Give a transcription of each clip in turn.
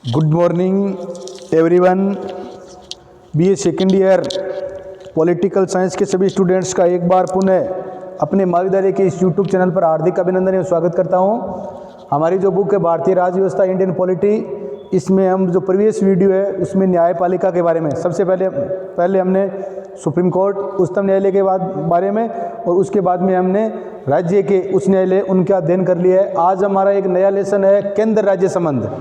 Good morning everyone. BA second year political science के सभी students का एक बार पुनः अपने महाविद्यालय के इस यूट्यूब चैनल पर हार्दिक अभिनंदन एवं स्वागत करता हूं। हमारी जो बुक है भारतीय राज्य व्यवस्था इंडियन पॉलिटी, इसमें हम जो प्रीवियस वीडियो है उसमें न्यायपालिका के बारे में सबसे पहले हमने सुप्रीम कोर्ट उच्चतम न्यायालय के बारे में और उसके बाद में हमने राज्य के उच्च न्यायालय उनका अध्ययन कर लिया है। आज हमारा एक नया लेसन है केंद्र राज्य संबंध।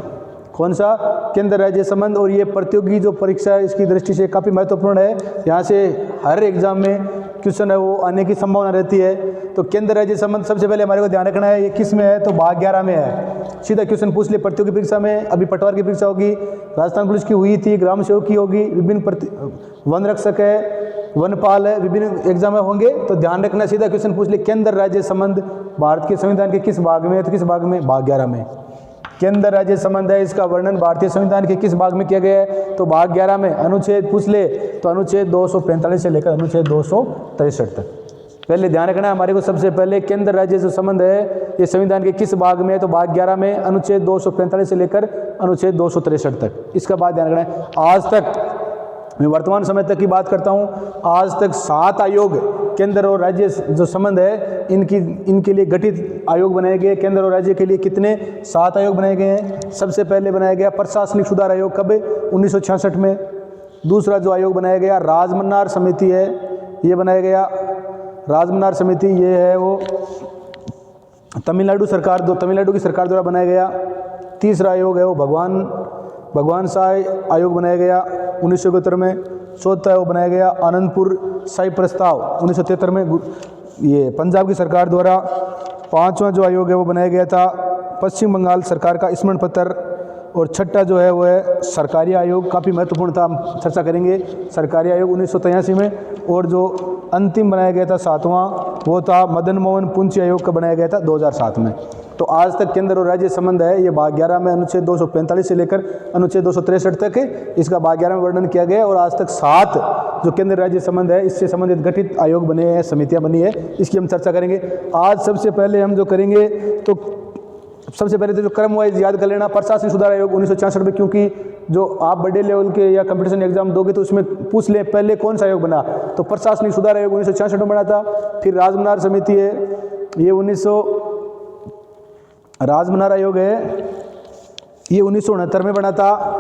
कौन सा? केंद्र राज्य संबंध। और ये प्रतियोगी जो परीक्षा है इसकी दृष्टि से काफ़ी महत्वपूर्ण है। यहाँ से हर एग्जाम में क्वेश्चन है वो आने की संभावना रहती है। तो केंद्र राज्य संबंध सबसे पहले हमारे को ध्यान रखना है, ये किस में है? तो भाग 11 में है। सीधा क्वेश्चन पूछ ले प्रतियोगी परीक्षा में। अभी पटवार की परीक्षा होगी, राजस्थान पुलिस की हुई थी, ग्राम सेवक की होगी, विभिन्न वन रक्षक है, वनपाल है, विभिन्न एग्जाम होंगे। तो ध्यान रखना, सीधा क्वेश्चन पूछ ले केंद्र राज्य संबंध भारत के संविधान के किस भाग में है? तो किस भाग में? भाग 11 में केंद्र राज्य संबंध है। इसका वर्णन भारतीय संविधान के किस भाग में किया गया है? तो भाग 11 में। अनुच्छेद पूछ ले तो अनुच्छेद 245 से लेकर अनुच्छेद 263 तक। पहले ध्यान रखना है हमारे को, सबसे पहले केंद्र राज्य जो संबंध है ये संविधान के किस भाग में है? तो भाग 11 में, अनुच्छेद 245 से लेकर अनुच्छेद 263 तक। इसका बात ध्यान रखना है। आज तक, मैं वर्तमान समय तक की बात करता हूं, आज तक 7 आयोग केंद्र और राज्य जो संबंध है इनके लिए गठित आयोग बनाए गए। केंद्र और राज्य के लिए कितने? 7 आयोग बनाए गए हैं। सबसे पहले बनाया गया प्रशासनिक सुधार आयोग, कब? 1966 में। दूसरा जो आयोग बनाया गया राजमन्नार समिति है, ये बनाया गया राजमन्नार समिति। ये है वो तमिलनाडु की सरकार द्वारा बनाया गया। तीसरा आयोग है वो भगवान साय आयोग बनाया गया 1971 में। चौथा वो बनाया गया आनंदपुर साई प्रस्ताव 1973 में, ये पंजाब की सरकार द्वारा। 5वां जो आयोग है वो बनाया गया था पश्चिम बंगाल सरकार का स्मरण पत्र। और छठा जो है वो है सरकारी आयोग, काफ़ी महत्वपूर्ण था, हम चर्चा करेंगे। सरकारी आयोग 1983 में। और जो अंतिम बनाया गया था 7वां, वो था मदन मोहन पुंची आयोग का बनाया गया था 2007 में। तो आज तक केंद्र और राज्य संबंध है ये भाग 11 में अनुच्छेद 245 से लेकर अनुच्छेद 263 तक है, इसका भाग 11 में वर्णन किया गया। और आज तक 7 जो केंद्र राज्य संबंध है इससे संबंधित गठित आयोग बने हैं, समितियां बनी है, इसकी हम चर्चा करेंगे। आज सबसे पहले हम जो करेंगे तो सबसे पहले तो जो क्रम वाइज याद कर लेना। प्रशासनिक सुधार आयोग 1966 में, क्योंकि जो आप बड़े लेवल के या कंपटीशन एग्जाम दोगे तो उसमें पूछ ले पहले कौन सा आयोग बना। तो प्रशासनिक सुधार आयोग 1966 में बना था। फिर राजमन्नार समिति है, ये राजमन्नार आयोग है, ये 1969 में बना था।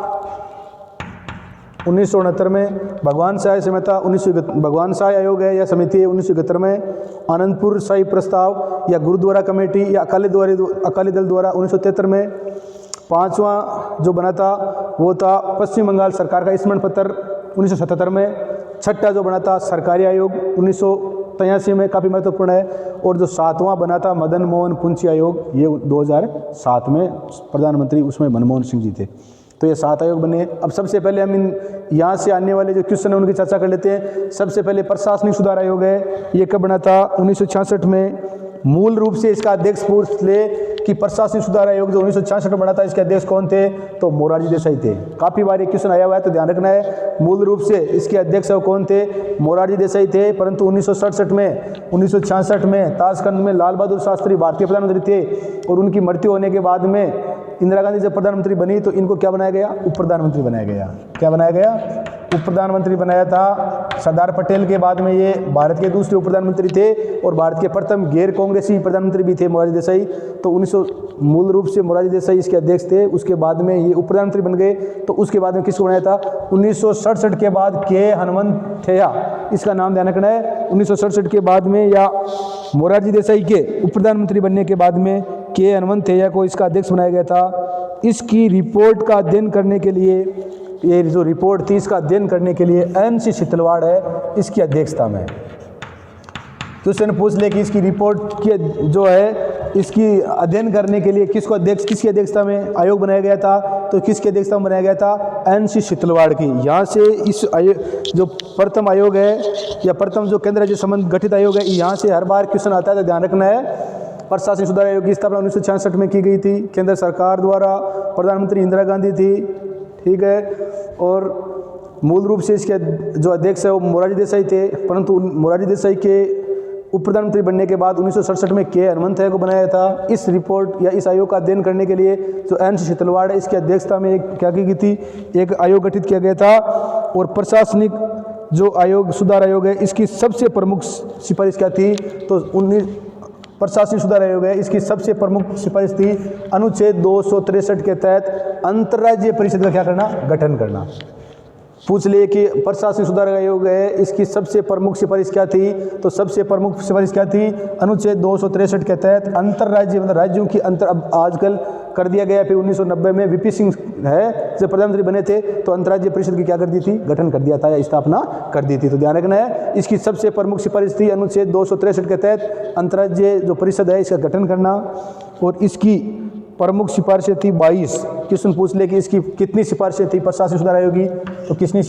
1969 में भगवान साय समिति, भगवान साय आयोग है या समिति है 1971 में। आनंदपुर साई प्रस्ताव या गुरुद्वारा कमेटी या अकाली दल द्वारा 1973 में। 5वां जो बना था वो था पश्चिम बंगाल सरकार का स्मरण पत्र 1977 में। छठा जो बना था सरकारी आयोग 1983 में, काफ़ी महत्वपूर्ण है। और जो 7वां बना था मदन मोहन पुंची आयोग, ये 2007 में प्रधानमंत्री उसमें मनमोहन सिंह जी थे। तो ये 7 आयोग बने। अब सबसे पहले हम यहाँ से आने वाले जो क्वेश्चन है उनकी चर्चा कर लेते हैं। सबसे पहले प्रशासनिक सुधार आयोग है, ये कब बना था? 1966 में। मूल रूप से इसका अध्यक्ष पूछ ले कि प्रशासनिक सुधार आयोग जो 1966 में बना था इसके अध्यक्ष कौन थे? तो मोरारजी देसाई थे। काफ़ी बार ये क्वेश्चन आया हुआ है तो ध्यान रखना है। मूल रूप से इसके अध्यक्ष कौन थे? मोरारजी देसाई थे। परंतु 1966 में ताशकंद में लाल बहादुर शास्त्री भारतीय प्रधानमंत्री थे और उनकी मृत्यु होने के बाद में इंदिरा गांधी जब प्रधानमंत्री बनी तो इनको क्या बनाया गया? उप प्रधानमंत्री बनाया गया। क्या बनाया गया? उप प्रधानमंत्री बनाया था। सरदार पटेल के बाद में ये भारत के दूसरे उप प्रधानमंत्री थे और भारत के प्रथम गैर कांग्रेसी प्रधानमंत्री भी थे मोरारजी देसाई। तो मूल रूप से मोरारजी देसाई इसके अध्यक्ष थे। उसके बाद में ये उप प्रधानमंत्री बन गए। तो उसके बाद में किसको बनाया था? 1967 के बाद के हनुमंतैया, इसका नाम ध्यान रखना है। 1967 के बाद में या मोरारजी देसाई के उप प्रधानमंत्री बनने के बाद में के हनुमंतैया को इसका अध्यक्ष बनाया गया था। इसकी रिपोर्ट का अध्ययन करने के लिए, ये जो रिपोर्ट थी इसका अध्ययन करने के लिए NC शितलवाड़ है इसकी अध्यक्षता में। क्वेश्चन पूछ ले कि इसकी रिपोर्ट की जो है इसकी अध्ययन करने के लिए किसकी अध्यक्षता में आयोग बनाया गया था? तो किसकी अध्यक्षता में बनाया गया था? NC शितलवाड़ की। यहाँ से इस जो प्रथम आयोग है या प्रथम जो केंद्र राज्य संबंध गठित आयोग है, यहाँ से हर बार क्वेश्चन आता है तो ध्यान रखना है। प्रशासनिक सुधार आयोग की स्थापना 1966 में की गई थी केंद्र सरकार द्वारा। प्रधानमंत्री इंदिरा गांधी थी, ठीक है। और मूल रूप से इसके जो अध्यक्ष है वो मोरारजी देसाई थे। परंतु मोरारजी देसाई के उप प्रधानमंत्री बनने के बाद 1967 में के हनुमंतैया को बनाया था। इस रिपोर्ट या इस आयोग का अध्ययन करने के लिए जो एन.सी. शीतलवाड़ है, इसकी अध्यक्षता में एक क्या की गई थी, एक आयोग गठित किया गया था। और प्रशासनिक जो आयोग, सुधार आयोग है, इसकी सबसे प्रमुख सिफारिश क्या थी, तो प्रशासनिक सुधार आयोग है, इसकी सबसे प्रमुख सिफारिश थी अनुच्छेद 263 के तहत अंतर्राज्यीय परिषद का क्या करना, गठन करना। पूछ लिए कि प्रशासनिक सुधार आयोग है, इसकी सबसे प्रमुख सिफारिश क्या थी, तो सबसे प्रमुख सिफारिश क्या थी, अनुच्छेद 263 के तहत अंतर्राज्यीय, मतलब राज्यों की अंतर, अब आजकल कर दिया गया, फिर 1990 में वीपी सिंह है जब प्रधानमंत्री बने थे तो अंतर्राज्यीय परिषद की क्या कर दी थी, गठन कर दिया था या स्थापना कर दी थी। तो ध्यान रखना है, इसकी सबसे प्रमुख सिफारिश थी अनुच्छेद 263 के तहत अंतर्राज्यीय जो परिषद है इसका गठन करना। और इसकी प्रमुख सिफारिशें थी 22। क्वेश्चन पूछ ले कि इसकी कितनी सिफारिशें थी प्रशासनिक सुधार आयोग की, तो कितनी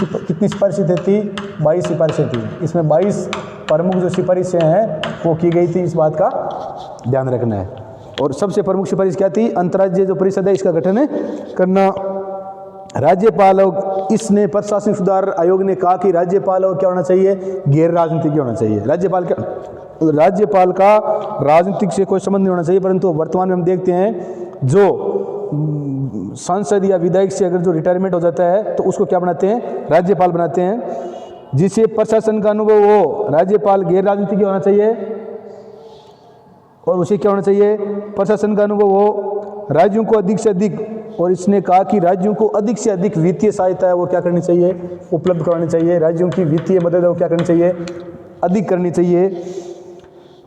सिफारिशें थी, 22 सिफारिशें थी। इसमें 22 प्रमुख जो सिफारिशें हैं वो की गई थी, इस बात का ध्यान रखना है। और सबसे प्रमुख सिफारिश क्या थी, अंतर्राज्यीय जो परिषद है इसका गठन करना। राज्यपाल, इसने प्रशासनिक सुधार आयोग ने कहा कि राज्यपाल क्या होना चाहिए, गैर राजनीतिक होना चाहिए। राज्यपाल का राजनीतिक से कोई संबंध नहीं होना चाहिए, परंतु वर्तमान में हम देखते हैं जो सांसद या विधायक से अगर जो रिटायरमेंट हो जाता है तो उसको क्या बनाते हैं, राज्यपाल बनाते हैं। जिसे प्रशासन का अनुभव हो, राज्यपाल गैर राजनीतिक होना चाहिए। और उसे क्या होना चाहिए, प्रशासन का अनुभव हो, राज्यों को अधिक से अधिक, और इसने कहा कि राज्यों को अधिक से अधिक वित्तीय सहायता है वो क्या करनी चाहिए, उपलब्ध करानी चाहिए। राज्यों की वित्तीय मदद है वो क्या करनी चाहिए, अधिक करनी चाहिए।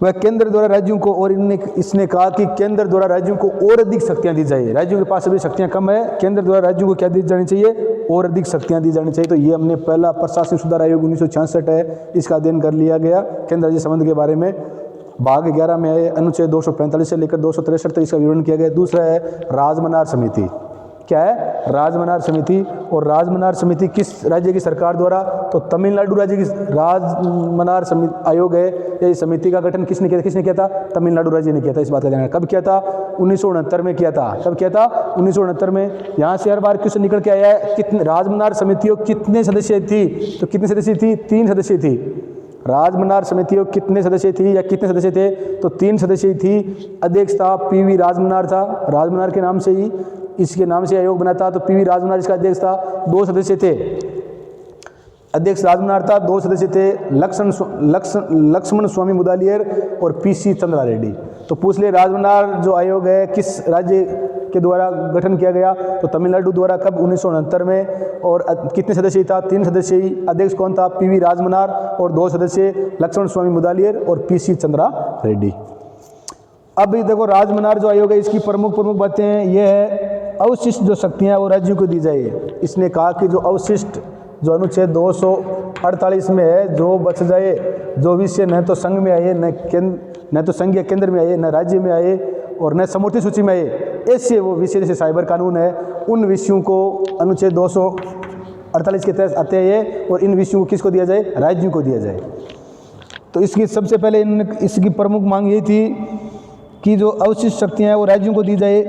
वह केंद्र द्वारा राज्यों को, और इसने कहा कि केंद्र द्वारा राज्यों को और अधिक शक्तियां दी जाए। राज्यों के पास अभी शक्तियां कम है, केंद्र द्वारा राज्यों को क्या दी जानी चाहिए, और अधिक शक्तियां दी जानी चाहिए। तो ये हमने पहला प्रशासनिक सुधार आयोग 1966 है, इसका अध्ययन कर लिया गया। केंद्र राज्य संबंध के बारे में भाग 11 में है, अनुच्छेद 245 से लेकर 263 तक इसका विवरण किया गया। दूसरा है राजमनार समिति। क्या है, राजमनार समिति। और राजमनार समिति किस राज्य की सरकार द्वारा, तो तमिलनाडु राज्य की राजमनार समिति आयोग है। ये समिति का गठन किसने किया था, तमिलनाडु राज्य ने किया था। इस बात का ध्यान रखना। कब किया था, 1969 में किया था। कब किया था, 1969 में। यहाँ से हर बार क्वेश्चन निकल के आया है, कितने राजमनार समितियों कितने सदस्य थी, तो कितने सदस्य थी, 3 सदस्य थी। राजमनार समितियों कितने सदस्य थी या कितने सदस्य थे, तो 3 सदस्य थी। अध्यक्ष था पीवी राजमनार था, राजमनार के नाम से ही इसके नाम से आयोग बना था, तो पीवी राजमनार इसका अध्यक्ष था। 2 सदस्य थे, अध्यक्ष राजमनार था, 2 सदस्य थे लक्ष्मण स्वामी मुदालियर और पीसी चंद्रा रेड्डी। तो पूछ ले राजमनार जो आयोग है किस राज्य के द्वारा गठन किया गया, तो तमिलनाडु द्वारा। कब, 1969 में। और कितने सदस्य था, 3 सदस्य ही। अध्यक्ष कौन था, पीवी राजमनार, और 2 सदस्य लक्ष्मण स्वामी मुदालियर और पीसी चंद्रा रेड्डी। अब देखो राजमनार जो आयोग है इसकी प्रमुख बातें ये है, अवशिष्ट जो शक्तियां वो राज्यों को दी जाए। इसने कहा कि जो अवशिष्ट जो अनुच्छेद 248 में है, जो बच जाए, जो विषय न तो संघ में आए, न तो संघ या केंद्र में आए, न राज्य में आए, और न समूर्ति सूची में आए, ऐसे वो विषय जैसे साइबर कानून है, उन विषयों को अनुच्छेद 248 के तहत आते हैं। और इन विषयों को किसको दिया जाए, राज्यों को दिया जाए। तो इसकी सबसे पहले इसकी प्रमुख मांग यही थी कि जो अवशिष्ट शक्तियां हैं वो राज्यों को दी जाए।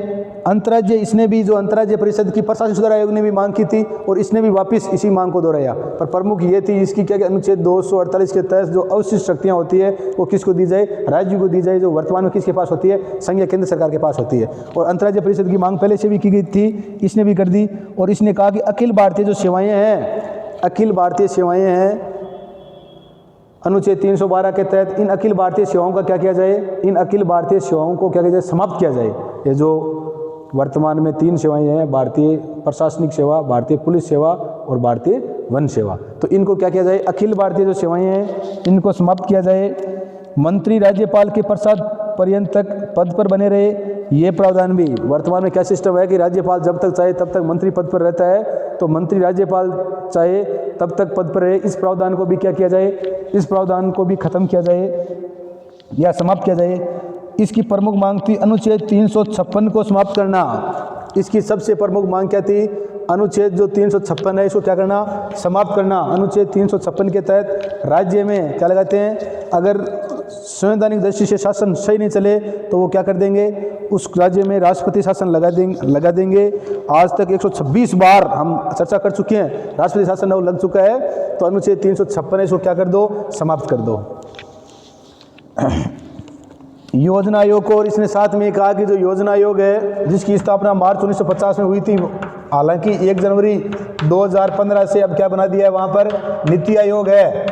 अंतर्राज्य, इसने भी जो अंतर्राज्य परिषद की प्रशासनिक सुधार आयोग ने भी मांग की थी और इसने भी वापस इसी मांग को दोहराया। पर प्रमुख ये थी इसकी क्या कि अनुच्छेद 248 के तहत जो अवशिष्ट शक्तियां होती है वो किसको दी जाए, राज्यों को दी जाए, जो वर्तमान में किसके पास होती है, संघ या केंद्र सरकार के पास होती है। और अंतर्राज्य परिषद की मांग पहले से भी की गई थी, इसने भी कर दी। और इसने कहा कि अखिल भारतीय जो सेवाएँ हैं, अखिल भारतीय सेवाएँ हैं, अनुच्छेद 312 के तहत इन अखिल भारतीय सेवाओं का क्या किया जाए, इन अखिल भारतीय सेवाओं को क्या किया जाए, समाप्त किया जाए। ये जो वर्तमान में 3 सेवाएं हैं, भारतीय प्रशासनिक सेवा, भारतीय पुलिस सेवा और भारतीय वन सेवा, तो इनको क्या किया जाए, अखिल भारतीय जो सेवाएं हैं इनको समाप्त किया जाए। मंत्री राज्यपाल के पश्चात पर्यंत तक पद पर बने रहे, ये प्रावधान भी वर्तमान में क्या सिस्टम है कि राज्यपाल जब तक चाहे तब तक मंत्री पद पर रहता है, तो मंत्री राज्यपाल चाहे तब तक पद पर रहे। इस प्रावधान को भी क्या किया जाए, इस प्रावधान को भी खत्म किया जाए या समाप्त किया जाए। इसकी प्रमुख मांग थी अनुच्छेद 356 को समाप्त करना। इसकी सबसे प्रमुख मांग क्या थी, अनुच्छेद जो 356 है इसको क्या करना, समाप्त करना। अनुच्छेद 356 के तहत राज्य में क्या लगाते हैं, अगर संवैधानिक दृष्टि से शासन सही नहीं चले तो वो क्या कर देंगे, उस राज्य में राष्ट्रपति शासन लगा देंगे। आज तक 126 बार हम चर्चा कर चुके हैं, राष्ट्रपति शासन लग चुका है। तो अनुच्छेद 356 इसको क्या कर दो, समाप्त कर दो। योजना आयोग को, और इसने साथ में कहा कि जो योजना आयोग है जिसकी स्थापना मार्च 1950 में हुई थी, हालांकि 1 जनवरी 2015 से अब क्या बना दिया है वहाँ पर नीति आयोग है।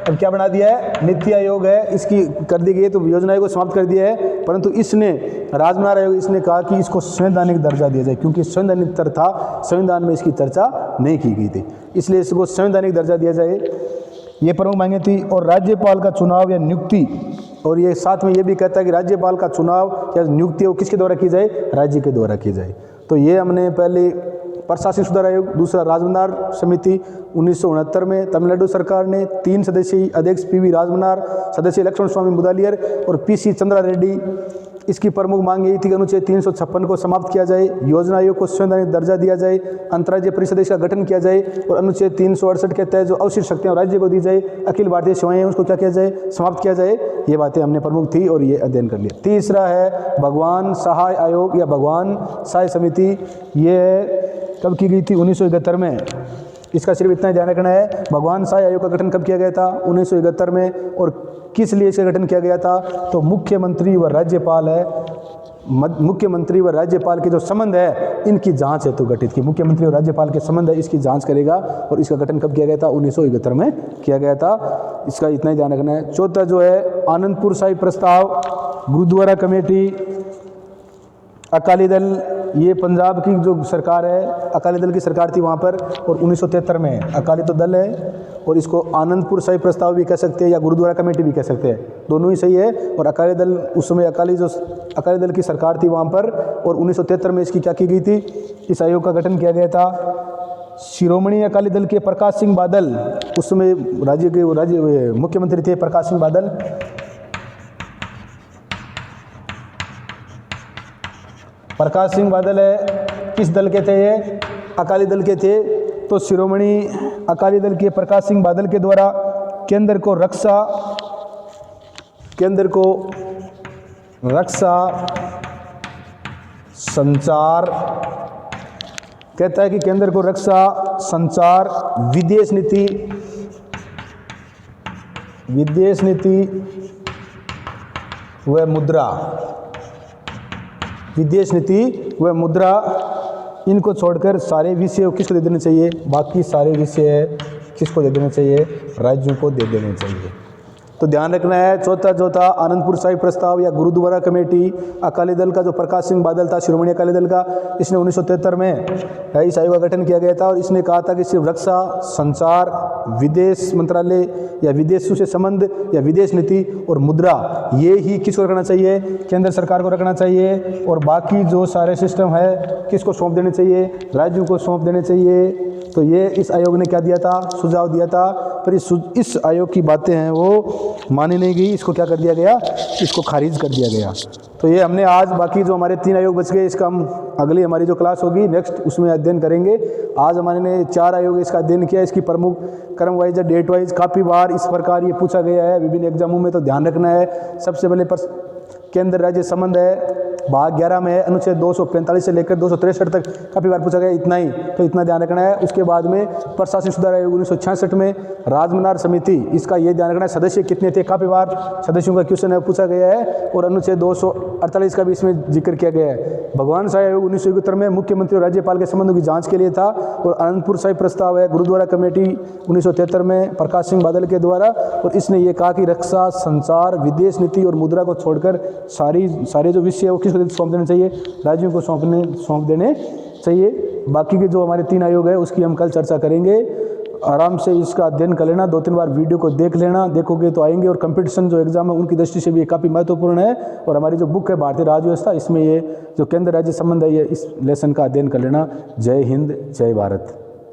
अब क्या बना दिया है, नीति आयोग है, इसकी कर दी गई है, तो योजना आयोग को समाप्त कर दिया है। परंतु इसने राजमनार आयोग इसने कहा कि इसको संवैधानिक दर्जा दिया जाए, क्योंकि संवैधानिक स्तर था, संविधान में इसकी चर्चा नहीं की गई थी, इसलिए इसको संवैधानिक दर्जा दिया जाए, ये प्रमुख मांगे थी। और राज्यपाल का चुनाव या नियुक्ति, और ये साथ में ये भी कहता है कि राज्यपाल का चुनाव या नियुक्ति वो किसके द्वारा की जाए, राज्य के द्वारा की जाए। तो ये हमने पहले प्रशासनिक सुधार आयोग, दूसरा राजमनार समिति 1969 में तमिलनाडु सरकार ने 3 सदस्यीय अध्यक्ष PV राजमनार, सदस्य लक्ष्मण स्वामी मुदालियर और PC चंद्रा रेड्डी। इसकी प्रमुख मांग यही थी कि अनुच्छेद 356 को समाप्त किया जाए, योजना आयोग को संवैधानिक दर्जा दिया जाए, अंतर्राज्यीय परिषद इसका गठन किया जाए और अनुच्छेद 368 के तहत जो अवशिष्ट शक्तियाँ राज्य को दी जाए, अखिल भारतीय सेवाएं उसको क्या किया जाए, समाप्त किया जाए। ये बातें हमने प्रमुख थी और ये अध्ययन कर लिया। तीसरा है भगवान सहाय आयोग या भगवान सहाय समिति। ये कब की गई थी, 1971 में। इसका सिर्फ इतना ध्यान रखना है, भगवान सहाय आयोग का गठन कब किया गया था, 1971 में। और किस लिए इसका गठन किया गया था, तो मुख्यमंत्री व राज्यपाल है, मुख्यमंत्री व राज्यपाल के जो संबंध है इनकी जांच हेतु गठित की। मुख्यमंत्री और राज्यपाल के संबंध है, इसकी जांच करेगा। और इसका गठन कब किया गया था, 1971 में किया गया था। इसका इतना ही ध्यान रखना है। चौथा जो है आनंदपुर साहिब प्रस्ताव, गुरुद्वारा कमेटी, अकाली दल, ये पंजाब की जो सरकार है, अकाली दल की सरकार थी वहाँ पर, और 1973 में अकाली तो दल है, और इसको आनंदपुर साहिब प्रस्ताव भी कह सकते हैं या गुरुद्वारा कमेटी भी कह सकते हैं, दोनों ही सही है। और अकाली दल उस समय अकाली दल की सरकार थी वहाँ पर, और 1973 में इसकी क्या की गई थी, इस आयोग का गठन किया गया था। शिरोमणि अकाली दल के प्रकाश सिंह बादल, उस समय राज्य मुख्यमंत्री थे प्रकाश सिंह बादल। प्रकाश सिंह बादल है, किस दल के थे ये, अकाली दल के थे। तो शिरोमणि अकाली दल के प्रकाश सिंह बादल के द्वारा केंद्र को रक्षा संचार, कहता है कि केंद्र को रक्षा संचार, विदेश नीति व मुद्रा, विदेश नीति व मुद्रा, इनको छोड़कर सारे विषय किसको दे देने चाहिए, बाकी सारे विषय किसको दे देने चाहिए, राज्यों को दे देने चाहिए। तो ध्यान रखना है। चौथा आनंदपुर साहिब प्रस्ताव या गुरुद्वारा कमेटी, अकाली दल का जो प्रकाश सिंह बादल था, शिरोमणि अकाली दल का, इसने 1973 में इस आयोग का गठन किया गया था। और इसने कहा था कि सिर्फ रक्षा संचार, विदेश मंत्रालय या विदेशों से संबंध या विदेश नीति और मुद्रा, ये ही किसको रखना चाहिए, केंद्र सरकार को रखना चाहिए। और बाकी जो सारे सिस्टम है किसको सौंप देने चाहिए, राज्यों को सौंप देने चाहिए। तो ये इस आयोग ने क्या दिया था, सुझाव दिया था। पर इस आयोग की बातें हैं वो मानी नहीं गई, इसको क्या कर दिया गया, इसको खारिज कर दिया गया। तो ये हमने आज, बाकी जो हमारे 3 आयोग बच गए, इसका हम अगली हमारी जो क्लास होगी नेक्स्ट उसमें अध्ययन करेंगे। आज हमारे ने 4 आयोग इसका अध्ययन किया। इसकी प्रमुख क्रम वाइज या डेट वाइज काफ़ी बार इस प्रकार ये पूछा गया है विभिन्न एग्जामों में, तो ध्यान रखना है। सबसे पहले केंद्र राज्य संबंध है, भाग 11 में है, अनुच्छेद 245 से लेकर 263 तक काफ़ी बार पूछा गया, इतना ही, तो इतना ध्यान रखना है। उसके बाद में प्रशासनिक सुधार आयोग 1966 में, राजमनार समिति, इसका ये ध्यान रखना है सदस्य कितने थे, काफ़ी बार सदस्यों का क्वेश्चन है पूछा गया है। और अनुच्छेद 248 का भी इसमें जिक्र किया गया है। भगवान सहाय आयोग 1971 में मुख्यमंत्री और राज्यपाल के संबंधों की जांच के लिए था। और आनंदपुर साहिब प्रस्ताव है, गुरुद्वारा कमेटी 1973 में प्रकाश सिंह बादल के द्वारा। और इसने ये कहा कि रक्षा संचार, विदेश नीति और मुद्रा को छोड़कर सारे जो विषय है वो किसको सौंप देने चाहिए, राज्यों को सौंप देने चाहिए। बाकी के जो हमारे 3 आयोग है उसकी हम कल चर्चा करेंगे। आराम से इसका अध्ययन कर लेना, 2-3 बार वीडियो को देख लेना, देखोगे तो आएंगे। और कंपटीशन जो एग्जाम है उनकी दृष्टि से भी ये काफ़ी महत्वपूर्ण है। और हमारी जो बुक है भारतीय राज्य व्यवस्था, इसमें ये जो केंद्र राज्य संबंध है ये इस लेसन का अध्ययन कर लेना। जय हिंद, जय भारत।